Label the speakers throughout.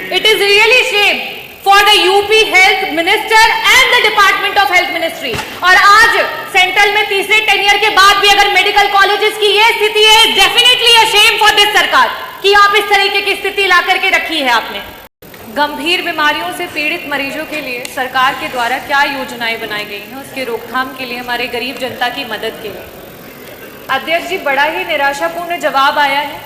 Speaker 1: It is really shame for the UP Health Minister and the Department of Health Ministry. और आज central में तीसरे टेनियर के बाद भी अगर मेडिकल कॉलेजेस की ये स्थिति है, definitely a shame for this सरकार कि आप इस तरीके की स्थिति ला करके रखी है आपने। गंभीर बीमारियों से पीड़ित मरीजों के लिए सरकार के द्वारा क्या योजनाएं बनाई गई हैं, उसके रोकथाम के लिए, हमारे गरीब जनता की मदद के लिए। अध्यक्ष जी, बड़ा ही निराशापूर्ण जवाब आया है।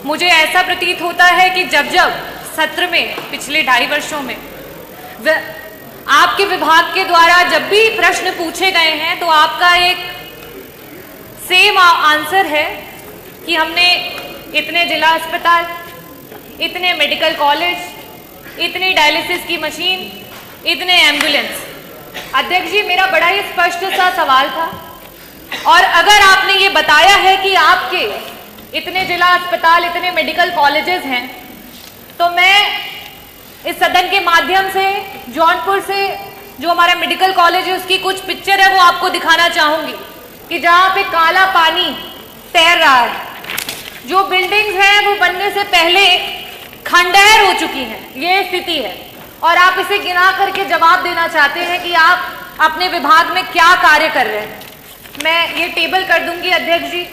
Speaker 1: मुझे ऐसा प्रतीत होता है कि जब जब सत्र में पिछले 2.5 वर्षों में आपके विभाग के द्वारा जब भी प्रश्न पूछे गए हैं तो आपका एक सेम आंसर है कि हमने इतने जिला अस्पताल, इतने मेडिकल कॉलेज, इतनी डायलिसिस की मशीन, इतने एम्बुलेंस। अध्यक्ष जी, मेरा बड़ा ही स्पष्ट सा सवाल था, और अगर आपने ये बताया है कि आपके इतने जिला अस्पताल, इतने मेडिकल कॉलेजेस हैं, तो मैं इस सदन के माध्यम से जौनपुर से जो हमारा मेडिकल कॉलेज है उसकी कुछ पिक्चर है वो आपको दिखाना चाहूंगी कि जहां पे काला पानी तैर रहा है, जो बिल्डिंग्स हैं वो बनने से पहले खंडहर हो चुकी हैं, ये स्थिति है। और आप इसे गिना करके जवाब देना चाहते हैं कि आप अपने विभाग में क्या कार्य कर रहे हैं। मैं ये टेबल कर दूंगी अध्यक्ष जी,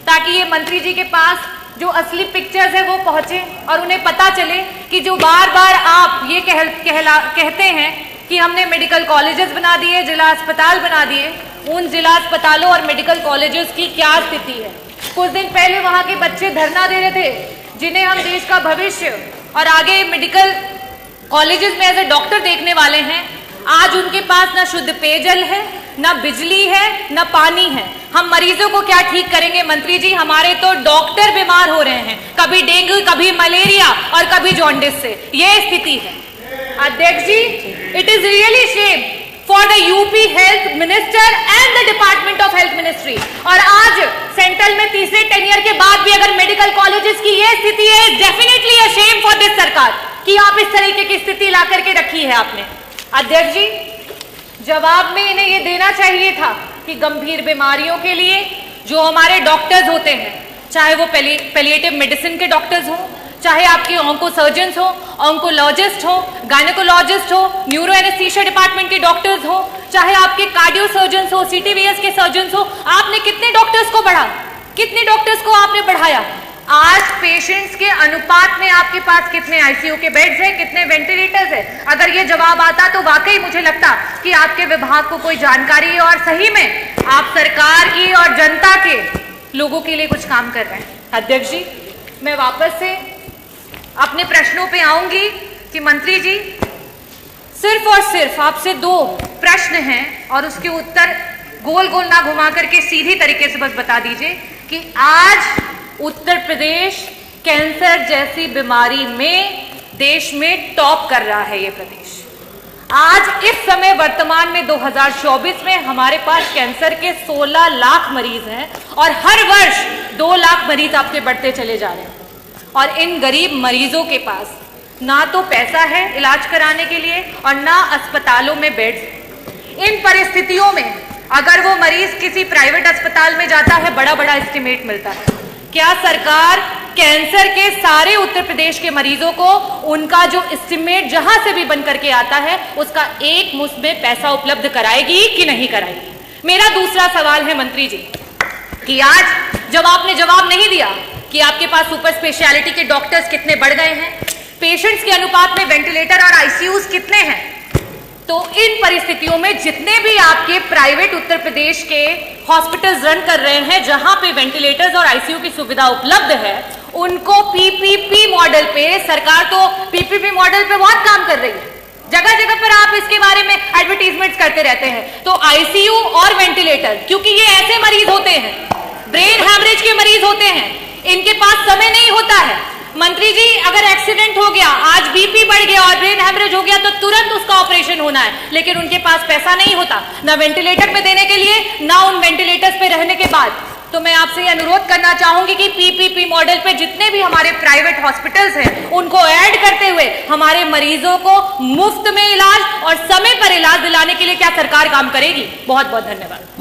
Speaker 1: ताकि ये मंत्री जी के पास जो असली पिक्चर्स है वो पहुंचे और उन्हें पता चले कि जो बार बार आप ये कहते हैं कि हमने मेडिकल कॉलेजेस बना दिए, जिला अस्पताल बना दिए, उन जिला अस्पतालों और मेडिकल कॉलेजेस की क्या स्थिति है। कुछ दिन पहले वहां के बच्चे धरना दे रहे थे, जिन्हें हम देश का भविष्य और आगे मेडिकल कॉलेजेस में एज ए डॉक्टर देखने वाले हैं। आज उनके पास ना शुद्ध पेयजल है, ना बिजली है, ना पानी है। हम मरीजों को क्या ठीक करेंगे मंत्री जी? हमारे तो डॉक्टर बीमार हो रहे हैं, कभी डेंगू, कभी मलेरिया और कभी जॉन्डिस से। ये स्थिति है अध्यक्ष जी। It is really shame for the UP health minister and the department of health ministry. और आज सेंट्रल में तीसरे टेनियर के बाद भी अगर मेडिकल कॉलेजेस की ये स्थिति है, definitely a shame for this सरकार कि आप इस तरीके की स्थिति ला करके रखी है आपने। अध्यक्ष जी, जवाब में इन्हें ये देना चाहिए था कि गंभीर बीमारियों के लिए जो हमारे डॉक्टर्स होते हैं, चाहे वो पैलिएटिव मेडिसिन के डॉक्टर्स हों, चाहे आपके ऑन्को सर्जन्स हो, ऑन्कोलॉजिस्ट हो, गायनेकोलॉजिस्ट हो, न्यूरो एनेस्थीसिया डिपार्टमेंट के डॉक्टर्स हो, चाहे आपके कार्डियो सर्जन्स हो, सीटीवीएस के सर्जन्स हो, आपने कितने डॉक्टर्स को बढ़ा, कितने डॉक्टर्स को आपने बढ़ाया? आज पेशेंट्स के अनुपात में आपके पास कितने आईसीयू के बेड्स हैं, कितने वेंटिलेटर्स हैं? अगर ये जवाब आता तो वाकई मुझे लगता कि आपके विभाग को कोई जानकारी है और सही में आप सरकार की और जनता के लोगों के लिए कुछ काम कर रहे हैं। अध्यक्ष जी, मैं वापस से अपने प्रश्नों पे आऊंगी कि मंत्री जी, सिर्फ और सिर्फ आपसे 2 प्रश्न हैं और उसके उत्तर गोल गोल ना घुमा करके सीधी तरीके से बस बता दीजिए कि आज उत्तर प्रदेश कैंसर जैसी बीमारी में देश में टॉप कर रहा है। ये प्रदेश आज इस समय वर्तमान में 2024 में हमारे पास कैंसर के 16 लाख मरीज हैं और हर वर्ष 2 लाख मरीज आपके बढ़ते चले जा रहे हैं। और इन गरीब मरीजों के पास ना तो पैसा है इलाज कराने के लिए और ना अस्पतालों में बेड्स। इन परिस्थितियों में अगर वो मरीज किसी प्राइवेट अस्पताल में जाता है, बड़ा बड़ा एस्टिमेट मिलता है। क्या सरकार कैंसर के सारे उत्तर प्रदेश के मरीजों को उनका जो एस्टिमेट जहां से भी बन करके आता है उसका एक मुश्त में पैसा उपलब्ध कराएगी कि नहीं कराएगी? मेरा दूसरा सवाल है मंत्री जी कि आज जब आपने जवाब नहीं दिया कि आपके पास सुपर स्पेशलिटी के डॉक्टर्स कितने बढ़ गए हैं, पेशेंट्स के अनुपात में वेंटिलेटर और आईसीयूज कितने हैं, तो इन परिस्थितियों में जितने भी आपके प्राइवेट उत्तर प्रदेश के हॉस्पिटल्स रन कर रहे हैं जहां पे वेंटिलेटर्स और आईसीयू की सुविधा उपलब्ध है, उनको पीपीपी मॉडल पे, सरकार तो पीपीपी मॉडल पे बहुत काम कर रही है, जगह जगह पर आप इसके बारे में एडवर्टीजमेंट्स करते रहते हैं। तो आईसीयू और वेंटिलेटर, क्योंकि ये ऐसे मरीज होते हैं, ब्रेन हैमरेज के मरीज होते हैं, इनके पास समय नहीं होता है। मंत्री जी, अगर एक्सीडेंट हो गया, आज बीपी बढ़ गया और ब्रेन हैमरेज हो गया तो तुरंत उसका ऑपरेशन होना है, लेकिन उनके पास पैसा नहीं होता ना वेंटिलेटर पे देने के लिए, ना उन वेंटिलेटर्स पे रहने के बाद। तो मैं आपसे ये अनुरोध करना चाहूंगी कि पीपीपी मॉडल पे जितने भी हमारे प्राइवेट हॉस्पिटल्स हैं उनको ऐड करते हुए हमारे मरीजों को मुफ्त में इलाज और समय पर इलाज दिलाने के लिए क्या सरकार काम करेगी? बहुत बहुत धन्यवाद।